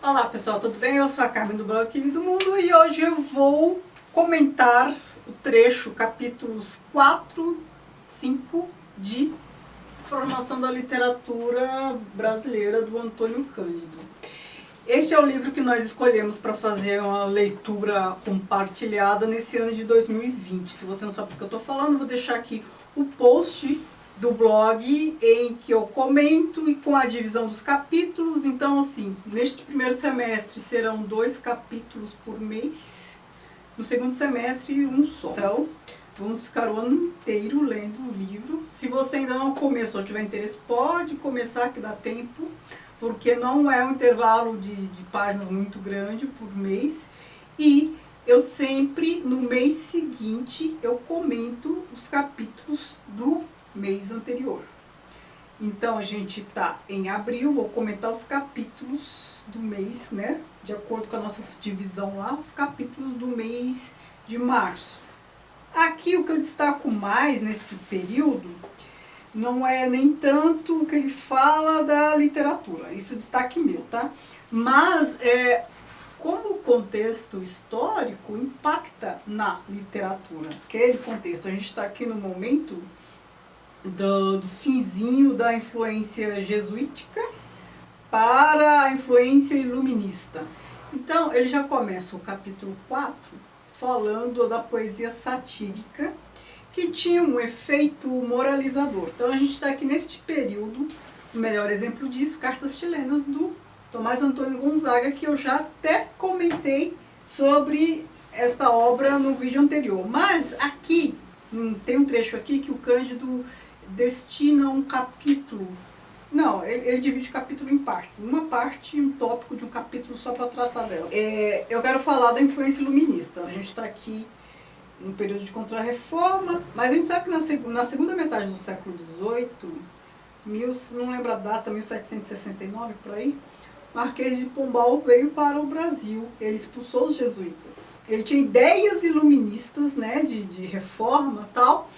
Olá pessoal, tudo bem? Eu sou a Carmen do blog Kiwi do Mundo e hoje eu vou comentar o trecho, capítulos 4, 5 de Formação da Literatura Brasileira do Antônio Cândido. Este é o livro que nós escolhemos para fazer uma leitura compartilhada nesse ano de 2020. Se você não sabe do que eu estou falando, eu vou deixar aqui o post do blog em que eu comento e com a divisão dos capítulos. Então, assim, neste primeiro semestre serão 2 capítulos por mês, no segundo semestre um só. Então, vamos ficar o ano inteiro lendo o livro. Se você ainda não começou, tiver interesse, pode começar, que dá tempo, porque não é um intervalo de páginas muito grande por mês. E eu sempre, no mês seguinte, eu comento os capítulos do mês anterior. Então a gente está em abril, vou comentar os capítulos do mês, né? De acordo com a nossa divisão lá, os capítulos do mês de março. Aqui o que eu destaco mais nesse período não é nem tanto o que ele fala da literatura, isso é destaque meu, tá? Mas como o contexto histórico impacta na literatura. Aquele contexto, a gente está aqui no momento do finzinho da influência jesuítica para a influência iluminista. Então, ele já começa o capítulo 4 falando da poesia satírica, que tinha um efeito moralizador. Então, a gente está aqui neste período, o melhor exemplo disso, Cartas Chilenas, do Tomás Antônio Gonzaga, que eu já até comentei sobre esta obra no vídeo anterior. Mas aqui, tem um trecho aqui que o Cândido destina um capítulo. Não, ele divide o capítulo em partes. Uma parte, um tópico de um capítulo só para tratar dela. Eu quero falar da influência iluminista. A gente está aqui no período de Contra-Reforma, mas a gente sabe que na segunda metade do século XVIII, não lembro a data, 1769, por aí, Marquês de Pombal veio para o Brasil. Ele expulsou os jesuítas. Ele tinha ideias iluministas, né, de reforma e tal,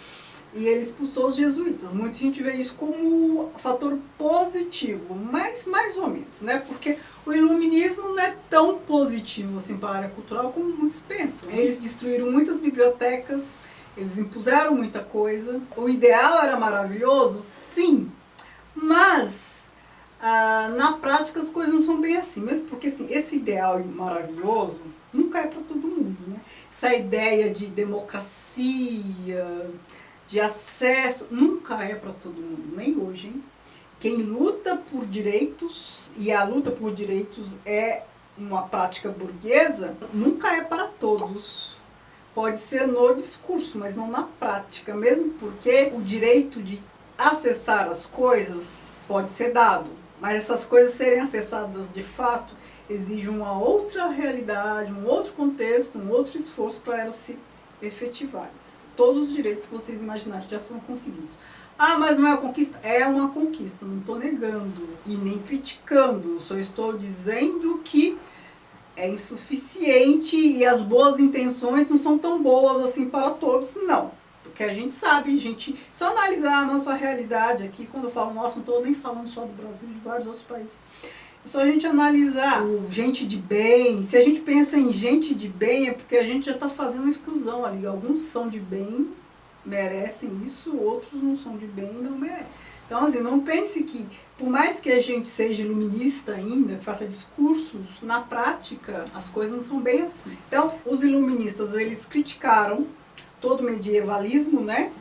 e ele expulsou os jesuítas. Muita gente vê isso como fator positivo, mas mais ou menos, né? Porque o iluminismo não é tão positivo assim para a área cultural como muitos pensam. Eles destruíram muitas bibliotecas, eles impuseram muita coisa. O ideal era maravilhoso? Sim, mas na prática as coisas não são bem assim. Mesmo porque assim, esse ideal maravilhoso nunca é para todo mundo, né? Essa ideia de democracia, de acesso, nunca é para todo mundo, nem hoje, hein? Quem luta por direitos, e a luta por direitos é uma prática burguesa, nunca é para todos. Pode ser no discurso, mas não na prática, mesmo porque o direito de acessar as coisas pode ser dado, mas essas coisas serem acessadas de fato exige uma outra realidade, um outro contexto, um outro esforço para elas se efetivarem. Todos os direitos que vocês imaginarem já foram conseguidos. Ah, mas não é uma conquista? É uma conquista, não estou negando e nem criticando, só estou dizendo que é insuficiente e as boas intenções não são tão boas assim para todos, não. Porque a gente sabe, só analisar a nossa realidade aqui, quando eu falo nossa, não estou nem falando só do Brasil, de vários outros países. É só a gente analisar o gente de bem. Se a gente pensa em gente de bem, é porque a gente já está fazendo uma exclusão ali. Alguns são de bem, merecem isso, outros não são de bem e não merecem. Então, assim, não pense que, por mais que a gente seja iluminista ainda, faça discursos, na prática as coisas não são bem assim. Então, os iluministas, eles criticaram todo o medievalismo, né?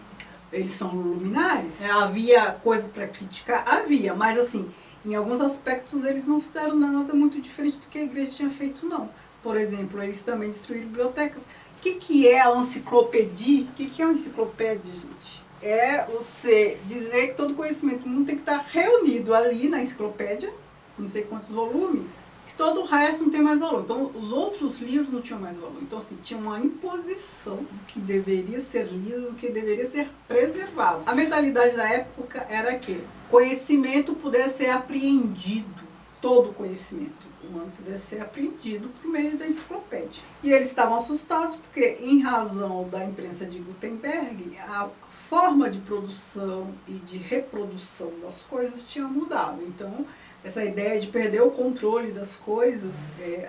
Eles são luminares. Havia coisas para criticar? Havia, mas assim, em alguns aspectos eles não fizeram nada muito diferente do que a igreja tinha feito, não. Por exemplo, eles também destruíram bibliotecas. O que é a enciclopédia? O que é uma enciclopédia, gente? É você dizer que todo conhecimento do mundo tem que estar reunido ali na enciclopédia, não sei quantos volumes, que todo o resto não tem mais valor. Então, os outros livros não tinham mais valor. Então, assim, tinha uma imposição do que deveria ser lido, do que deveria ser preservado. A mentalidade da época era que conhecimento pudesse ser apreendido, todo conhecimento humano pudesse ser apreendido por meio da enciclopédia. E eles estavam assustados porque, em razão da imprensa de Gutenberg, a forma de produção e de reprodução das coisas tinha mudado. Então, essa ideia de perder o controle das coisas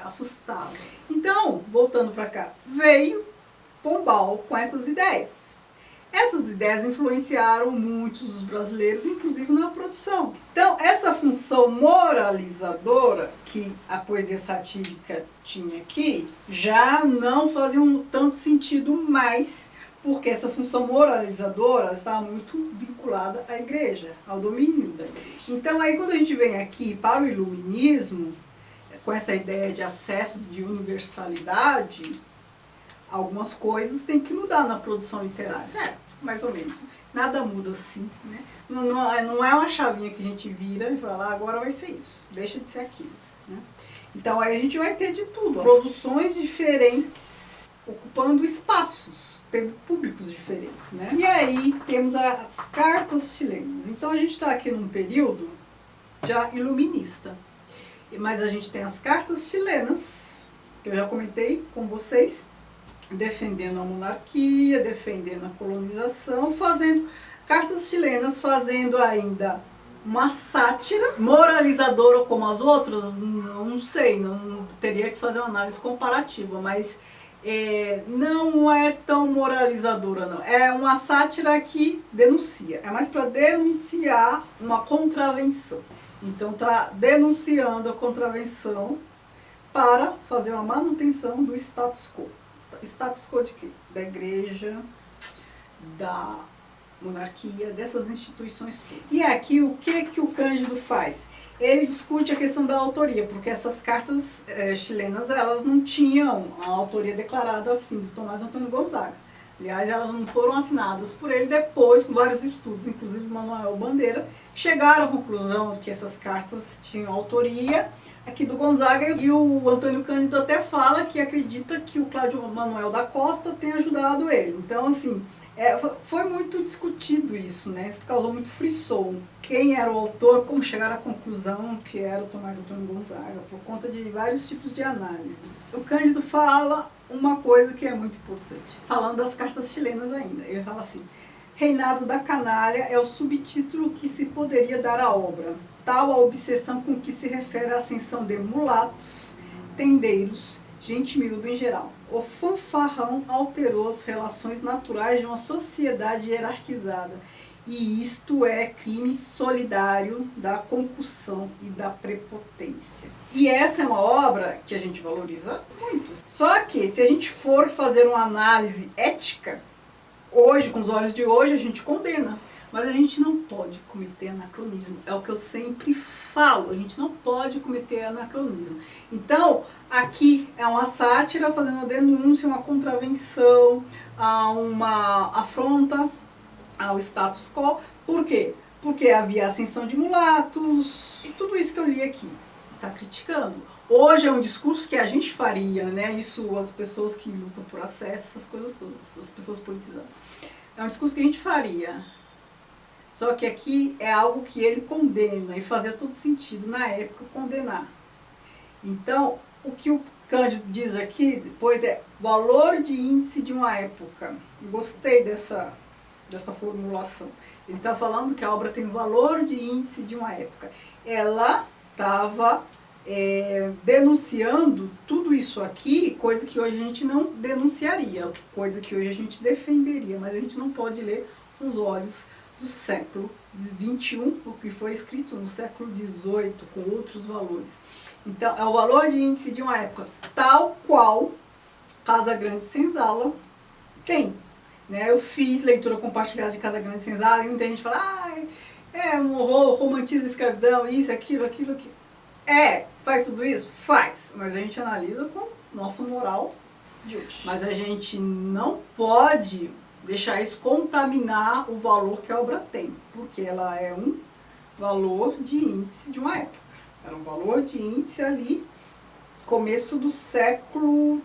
assustava. Então, voltando para cá, veio Pombal com essas ideias. Essas ideias influenciaram muitos dos brasileiros, inclusive na produção. Então, essa função moralizadora que a poesia satírica tinha aqui, já não fazia tanto sentido mais, porque essa função moralizadora estava muito vinculada à igreja, ao domínio da igreja. Então, aí quando a gente vem aqui para o iluminismo, com essa ideia de acesso, de universalidade, algumas coisas têm que mudar na produção literária. Certo, mais ou menos. Nada muda assim, né? Não é uma chavinha que a gente vira e fala, agora vai ser isso, deixa de ser aquilo, né? Então aí a gente vai ter de tudo, produções diferentes, ocupando espaços, tendo públicos diferentes, né? E aí temos as cartas chilenas. Então a gente está aqui num período já iluminista, mas a gente tem as cartas chilenas, que eu já comentei com vocês, defendendo a monarquia, defendendo a colonização, fazendo cartas chilenas, fazendo ainda uma sátira moralizadora como as outras, não sei, não teria que fazer uma análise comparativa, mas não é tão moralizadora, não. É uma sátira que denuncia, é mais para denunciar uma contravenção. Então tá denunciando a contravenção para fazer uma manutenção do status quo. Status quo de quê? Da igreja, da monarquia, dessas instituições todas. E aqui o que o Cândido faz? Ele discute a questão da autoria, porque essas cartas chilenas, elas não tinham a autoria declarada assim, do Tomás Antônio Gonzaga. Aliás, elas não foram assinadas por ele depois, com vários estudos, inclusive Manuel Bandeira, chegaram à conclusão de que essas cartas tinham autoria aqui do Gonzaga, e o Antônio Cândido até fala que acredita que o Cláudio Manuel da Costa tenha ajudado ele. Então, assim, foi muito discutido isso, né? Isso causou muito frisson. Quem era o autor, como chegar à conclusão que era o Tomás Antônio Gonzaga, por conta de vários tipos de análise. O Cândido fala uma coisa que é muito importante, falando das cartas chilenas ainda. Ele fala assim: Reinado da Canalha é o subtítulo que se poderia dar à obra. Tal a obsessão com que se refere a ascensão de mulatos, tendeiros, gente miúda em geral. O fanfarrão alterou as relações naturais de uma sociedade hierarquizada, e isto é crime solidário da concussão e da prepotência. E essa é uma obra que a gente valoriza muito. Só que se a gente for fazer uma análise ética, hoje, com os olhos de hoje, a gente condena. Mas a gente não pode cometer anacronismo. É o que eu sempre falo, a gente não pode cometer anacronismo. Então, aqui é uma sátira fazendo uma denúncia, uma contravenção, uma afronta ao status quo. Por quê? Porque havia ascensão de mulatos, e tudo isso que eu li aqui. Está criticando. Hoje é um discurso que a gente faria, né? Isso, as pessoas que lutam por acesso, essas coisas todas, as pessoas politizadas. É um discurso que a gente faria. Só que aqui é algo que ele condena, e fazia todo sentido na época condenar. Então, o que o Cândido diz aqui depois é valor de índice de uma época. Eu gostei dessa formulação. Ele está falando que a obra tem valor de índice de uma época. Ela estava denunciando tudo isso aqui, coisa que hoje a gente não denunciaria, coisa que hoje a gente defenderia, mas a gente não pode ler com os olhos do século XXI, o que foi escrito no século XVIII, com outros valores. Então, é o valor de índice de uma época, tal qual Casa Grande Senzala tem. Né? Eu fiz leitura compartilhada de Casa Grande Senzala, e muita gente fala, um horror, romantiza a escravidão, isso, aquilo. Faz tudo isso? Faz. Mas a gente analisa com nossa moral de hoje. Mas a gente não pode deixar isso contaminar o valor que a obra tem, porque ela é um valor de índice de uma época. Era um valor de índice ali, começo do século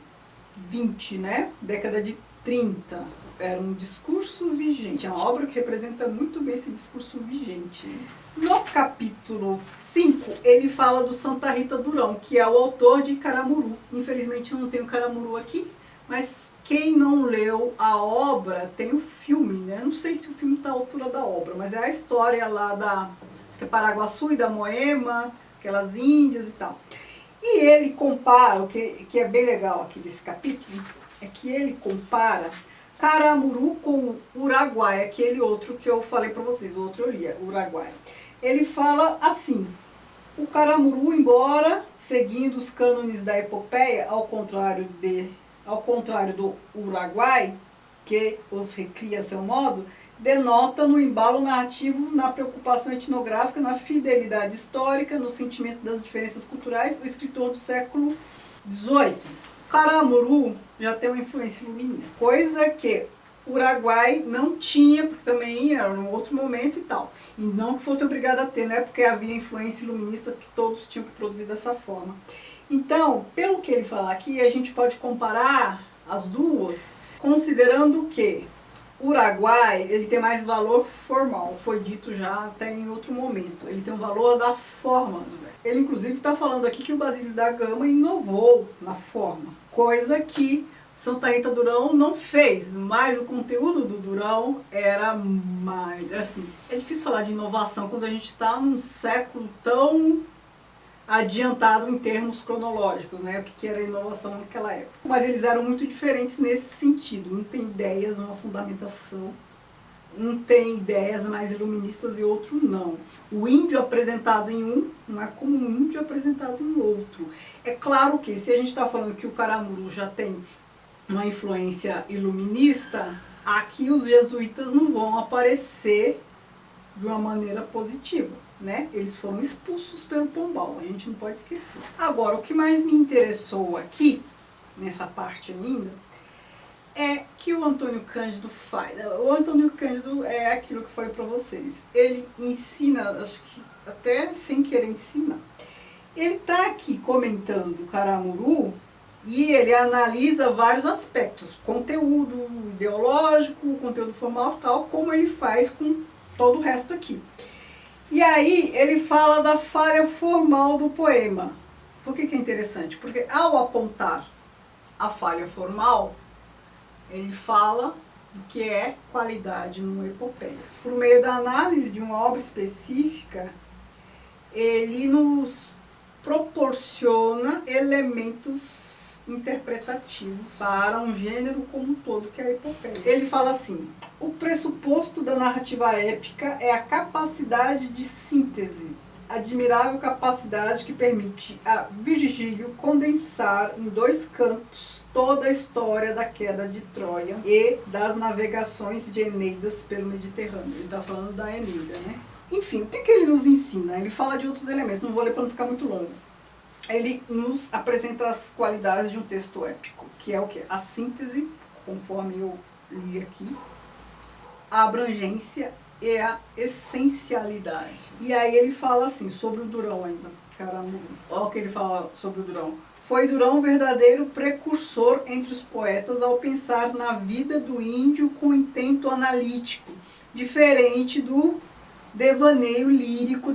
XX, né? Década de 30. Era um discurso vigente, é uma obra que representa muito bem esse discurso vigente. No capítulo 5, ele fala do Santa Rita Durão, que é o autor de Caramuru. Infelizmente eu não tenho Caramuru aqui, mas quem não leu a obra, tem o filme, né? Não sei se o filme está à altura da obra, mas é a história lá acho que é Paraguaçu e da Moema, aquelas índias e tal. E ele compara, o que é bem legal aqui desse capítulo, é que ele compara Caramuru com Uruguai, aquele outro que eu falei para vocês, o outro eu li, Uruguai. Ele fala assim: o Caramuru, embora seguindo os cânones da epopeia, ao contrário do Uruguai, que os recria a seu modo, denota no embalo narrativo, na preocupação etnográfica, na fidelidade histórica, no sentimento das diferenças culturais, o escritor do século XVIII. Caramuru já tem uma influência iluminista, coisa que Uruguai não tinha, porque também era um outro momento e tal. E não que fosse obrigado a ter, né? Porque havia influência iluminista que todos tinham que produzir dessa forma. Então, pelo que ele fala aqui, a gente pode comparar as duas, considerando que o Uruguai, ele tem mais valor formal, foi dito já até em outro momento. Ele tem um valor da forma dos versos. Ele inclusive está falando aqui que o Basílio da Gama inovou na forma, coisa que Santa Rita Durão não fez, mas o conteúdo do Durão era mais, assim, é difícil falar de inovação quando a gente está num século tão adiantado em termos cronológicos, né? O que era inovação naquela época. Mas eles eram muito diferentes nesse sentido. Um tem ideias, uma fundamentação. Um tem ideias mais iluministas e outro não. O índio apresentado em um não é como o índio apresentado em outro. É claro que se a gente está falando que o Caramuru já tem uma influência iluminista, aqui os jesuítas não vão aparecer de uma maneira positiva, né? Eles foram expulsos pelo Pombal, a gente não pode esquecer. Agora, o que mais me interessou aqui, nessa parte ainda, é que o Antônio Cândido faz. O Antônio Cândido é aquilo que eu falei para vocês. Ele ensina, acho que até sem querer ensinar. Ele está aqui comentando o Caramuru e ele analisa vários aspectos, conteúdo ideológico, conteúdo formal, tal, como ele faz com todo o resto aqui. E aí ele fala da falha formal do poema. Por que é interessante? Porque ao apontar a falha formal, ele fala do que é qualidade numa epopeia. Por meio da análise de uma obra específica, ele nos proporciona elementos interpretativos para um gênero como um todo, que é a epopeia. Ele fala assim: o pressuposto da narrativa épica é a capacidade de síntese, admirável capacidade que permite a Virgílio condensar em 2 cantos toda a história da queda de Troia e das navegações de Enéidas pelo Mediterrâneo. Ele está falando da Eneida, né? Enfim, o que ele nos ensina? Ele fala de outros elementos, não vou ler para não ficar muito longo. Ele nos apresenta as qualidades de um texto épico, que é o quê? A síntese, conforme eu li aqui, a abrangência e a essencialidade. E aí ele fala assim, sobre o Durão ainda. Caramba, olha o que ele fala sobre o Durão. Foi Durão verdadeiro precursor entre os poetas ao pensar na vida do índio com intento analítico, diferente do devaneio lírico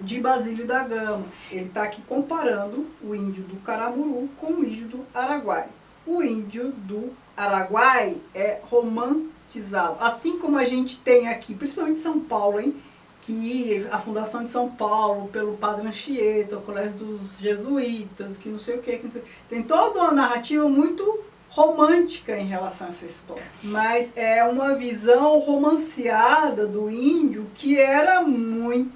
de Basílio da Gama. Ele está aqui comparando o índio do Caramuru com o índio do Araguai. O índio do Araguai é romantizado, assim como a gente tem aqui, principalmente em São Paulo, hein? Que a fundação de São Paulo, pelo Padre Anchieta, o Colégio dos Jesuítas, que não sei o que, tem toda uma narrativa muito romântica em relação a essa história. Mas é uma visão romanceada do índio que era muito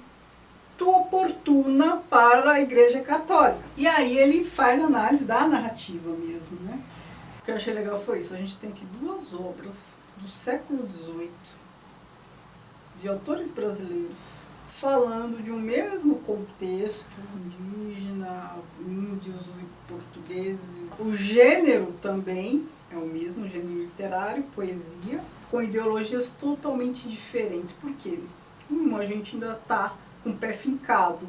oportuna para a Igreja Católica. E aí ele faz análise da narrativa mesmo, né? O que eu achei legal foi isso. A gente tem aqui 2 obras do século XVIII, de autores brasileiros, falando de um mesmo contexto, indígena, índios e portugueses. O gênero também é o mesmo, gênero literário, poesia, com ideologias totalmente diferentes. Por quê? Em uma a gente ainda está com o pé fincado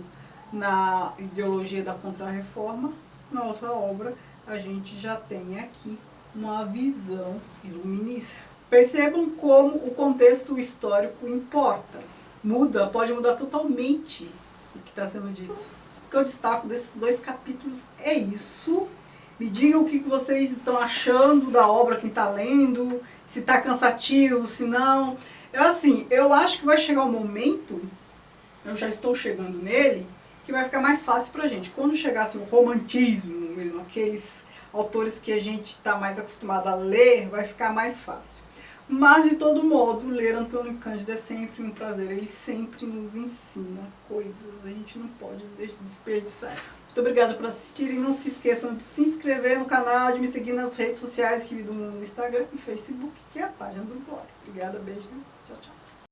na ideologia da Contra-Reforma, na outra obra a gente já tem aqui uma visão iluminista. Percebam como o contexto histórico importa. Muda, pode mudar totalmente o que está sendo dito. O que eu destaco desses 2 capítulos é isso. Me digam o que vocês estão achando da obra, quem está lendo, se está cansativo, se não. Eu acho que vai chegar um momento, eu já estou chegando nele, que porque vai ficar mais fácil pra gente. Quando chegar assim, o romantismo mesmo, aqueles autores que a gente está mais acostumado a ler, vai ficar mais fácil. Mas, de todo modo, ler Antônio Cândido é sempre um prazer. Ele sempre nos ensina coisas. A gente não pode desperdiçar isso. Muito obrigada por assistirem. Não se esqueçam de se inscrever no canal, de me seguir nas redes sociais, que vi do mundo no Instagram e Facebook, que é a página do blog. Obrigada, beijo. Tchau, tchau.